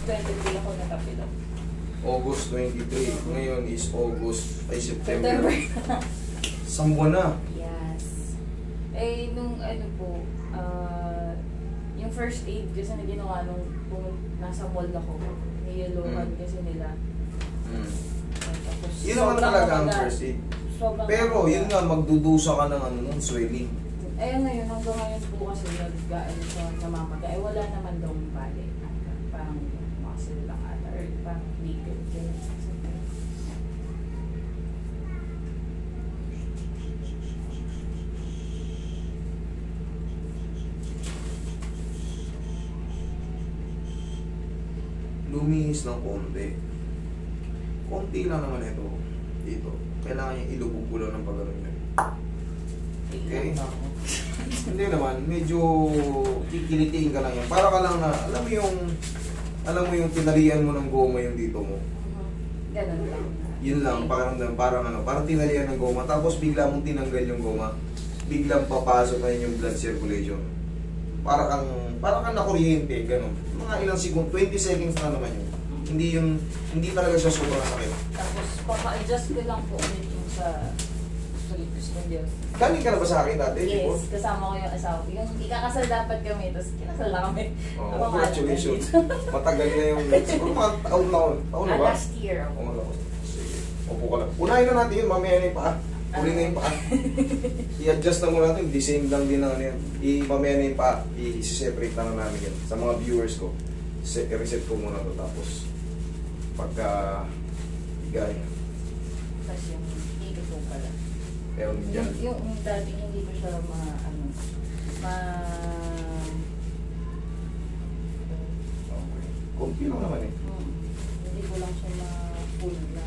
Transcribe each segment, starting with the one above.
August 23 ako natapilok. August 23. Ngayon is August, ay September. Isang buwan na. Yes. Eh, nung ano po, yung first aid kasi na ginawa nung nasa mall ako, niyelohan kasi nila. Tapos, yun naman talaga ang first aid. Pero yun nga, magdudusa ka ng ano nun, swelling. Eh ngayon, hanggang ngayon po kasi nag-gaan siya namamaga. Eh wala naman daw bali. Parang muscle lang ata. Or parang naked. Lumihis ng konti. Konti lang naman ito. Dito. Kailangan yung ilubog ko lang ng pagano'n yun. Okay? Hindi naman. Medyo kikilitiin ka lang yan. Para ka lang na, alam mo yung tinalian mo ng goma yung dito mo. Ganun lang. Yun lang. Parang tinalian ng goma. Tapos bigla mong tinanggal yung goma. Biglang papasok na yun yung blood circulation. Para kang nakuryente, gano'n. Mga ilang segundo, 20 seconds na naman yun. Hindi talaga siya sobrang sakit. Tapos papa-adjust ko lang po ulit yung sa lipis ng Diyos. Galing ka na ba sa akin dati? Yes, kasama ko yung asawa. Yung ikakasal dapat kami, tapos kinasal na kami. Oh, congratulations. Matagal na yung, siguro mga taon na ba? Last year. Sige, upo ka lang. Unahin na natin yun, mamaya na yung paa. Uli na yung paa. I-adjust na muna natin, the same lang din na yan. Mamaya na yung paa, i-separate na namin yan. Sa mga viewers ko, reset ko muna ito tapos pagka igay. Tapos yung ikot ko pala. Pero dyan. Yung dating hindi ko siya okay. Kunti lang naman eh. Hindi ko lang siya ma-full na.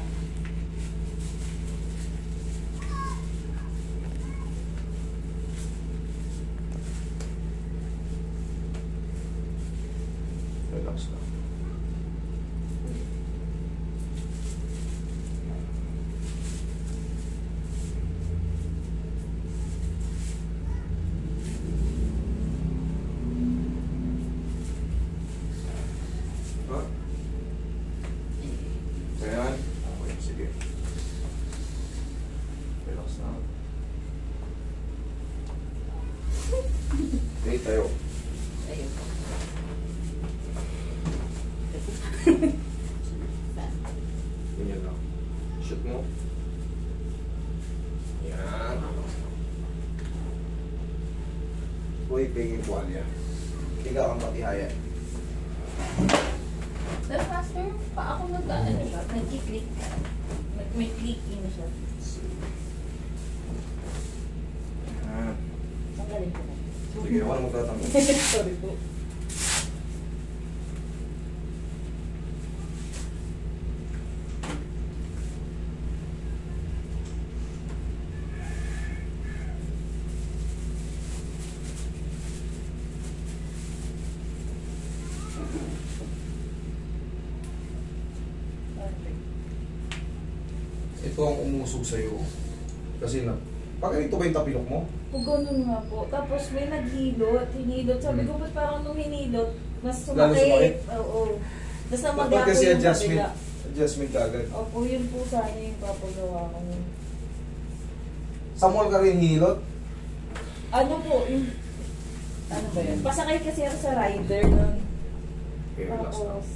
Relax lang. Ayan. Okay, sige. Relax na. Okay, tayo. Ayun po. Ganyan lang. Shoot mo. Yan. Uy, pingin tuwalya. Higa kang patihaya. Pero faster pa ako nag-ano siya, nag-click. May clicking siya. Yan. Sanggalin ko na. Sige, ako na magtatanggol. Sorry po. Ito ang umusog sa'yo. Kasi na, pag ito ba yung tapilok mo? O ganun nga po. Tapos may naghilot, hinilot. Sabi ko, ba't parang nung hinilot, mas sumakit. Oo. Tapos namaga ko kasi yung kabila. adjustment ka agad. Opo, yun po sana yung papagawa ko. Sa mall ka rin hilot? Ano po, yung... Ano ba yun? Pasakay kasi ako sa rider nun. Okay, relax na. Tapos...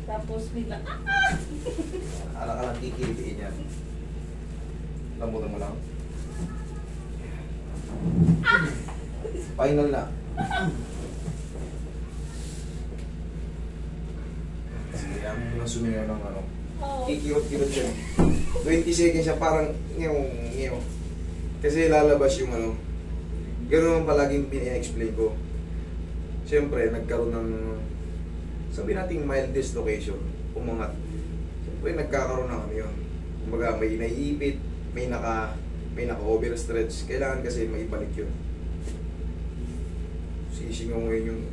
Tapos bigla, Alang ka lang kikilitiin yan. Lambutan mo lang. Final na. Sige, yan mo na sumingaw ng ano. Kikirot-kirot siya. 20 seconds siya parang ngew. Kasi lalabas yung ano. Ganoon naman palaging pina-explain ko. Siyempre, nagkaroon ng sabihin natin mild dislocation, umangat. Siyempre, nagkakaroon ng ano yun. Kumbaga, may naiipit, may naka-overstretch. Kailangan kasi maibalik yun. Sisingaw mo yun yung...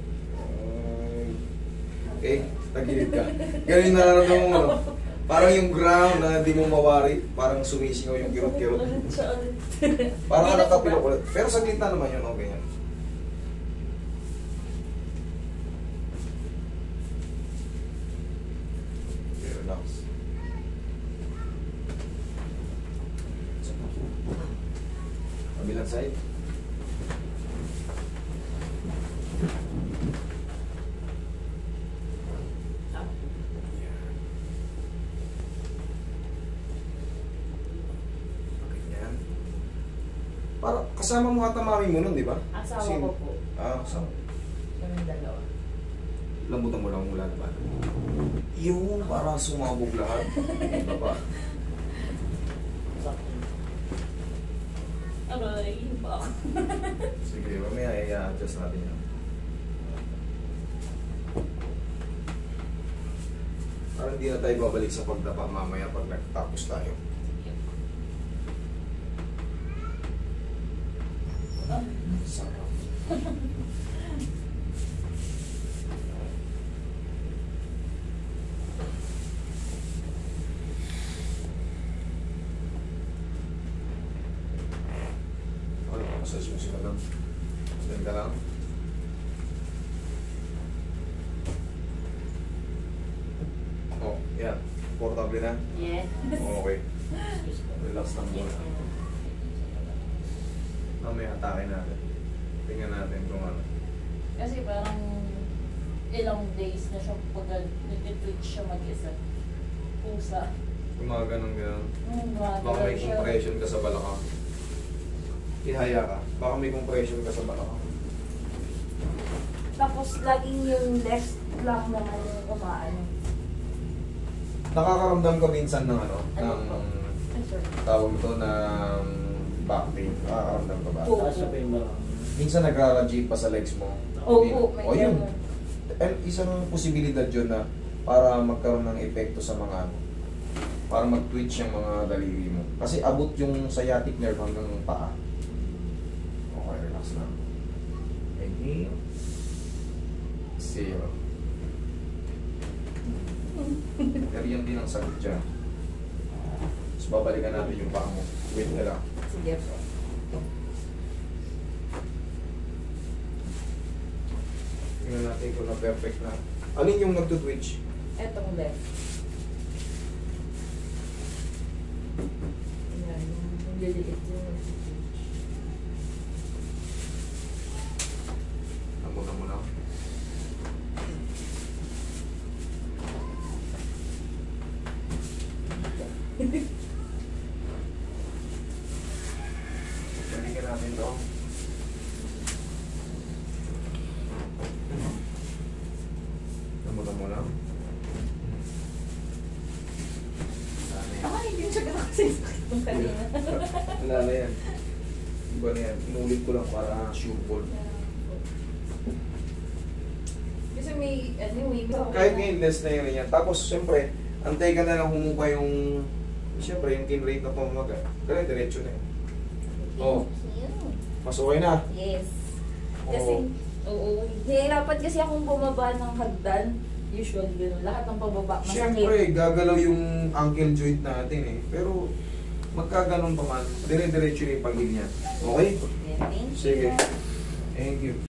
Okay, tagilid ka. Ganun nararamdaman mo, no? Parang yung ground na di mo mawari, parang sumisingaw yung kirot-kirot. Parang nakapilok ulit. Pero sa gitna naman yun, okay yan. Okay, relax. Kabilang side. Ganyan. Para kasama mo ata mami mo nun, di ba? Asawa Sino? ko po. Ah, kasama. Kami dalawa. Lambutan mo lang mula na ba? Yung parang sumabog lahat. Diba ba? Aray, ba? Sige, mamaya i-adjust natin yan. Parang hindi na tayo babalik sa pagdapa mamaya pag nagtapos tayo. Sarap. Ano, massage mo sila lang. Stand ka lang. Oh, yan. Portable na? Yes. Okay. Relax lang muna. Mamaya atake natin. Tingnan natin kung ano. Kasi parang ilang days na siya pag nag-twitch siya mag-isa. Pusa. Gumaganon gano'n. Baka Baka may compression ka sa balakang. Ihaya ka. Baka may compression ka sa balakang. Tapos laging yung left lang naman yung kumaano. Nakakaramdam ka minsan ng ano? Ano Ng po? Ay, sorry. tawag ito ng back pain. Nakakaramdam ka ba? Oo. Taas na pa yung mga... Minsan nagrarajig pa sa legs mo. Opo, may O yun. ganun. And isang posibilidad yun na para magkaroon ng epekto sa mga ano. Para mag-twitch yung mga daliri mo. Kasi abot yung sciatic nerve hanggang paa. Okay, relax na. Inhale. Exhale. Pero yan din ang sagot dyan. Tapos babalikan natin yung paa mo. Wait na lang. Sige po. Tingnan natin kung na perfect na. Alin yung nagtutwitch? Etong left. Ayan, yung liliit yung nag-twitch. Namunan mo lang. Balikan natin to. Namunan mo lang. Ay, hindi siya ganun kasi sakit nung kanina. Wala na yan. Iba na yan. Inulit ko lang para sure ball. Kasi may, anyway, Kahit ngayon, less na yan. Tapos, siyempre, antay ka na lang humupa yung, siyempre, yung kin rate na pamamaga. Kaya diretso na yun. Oh. Mas okay na. Yes. Kasi, oo. Hihirapan kasi akong bumaba ng hagdan. Usually, gano'n. Lahat ng pababa, masakit. Siyempre, gagalaw yung ankle joint natin eh. Pero, magkaganon pa man, dire-diretso na yung pag-heal niya. Okay? Yeah, thank you. Sige. Thank you.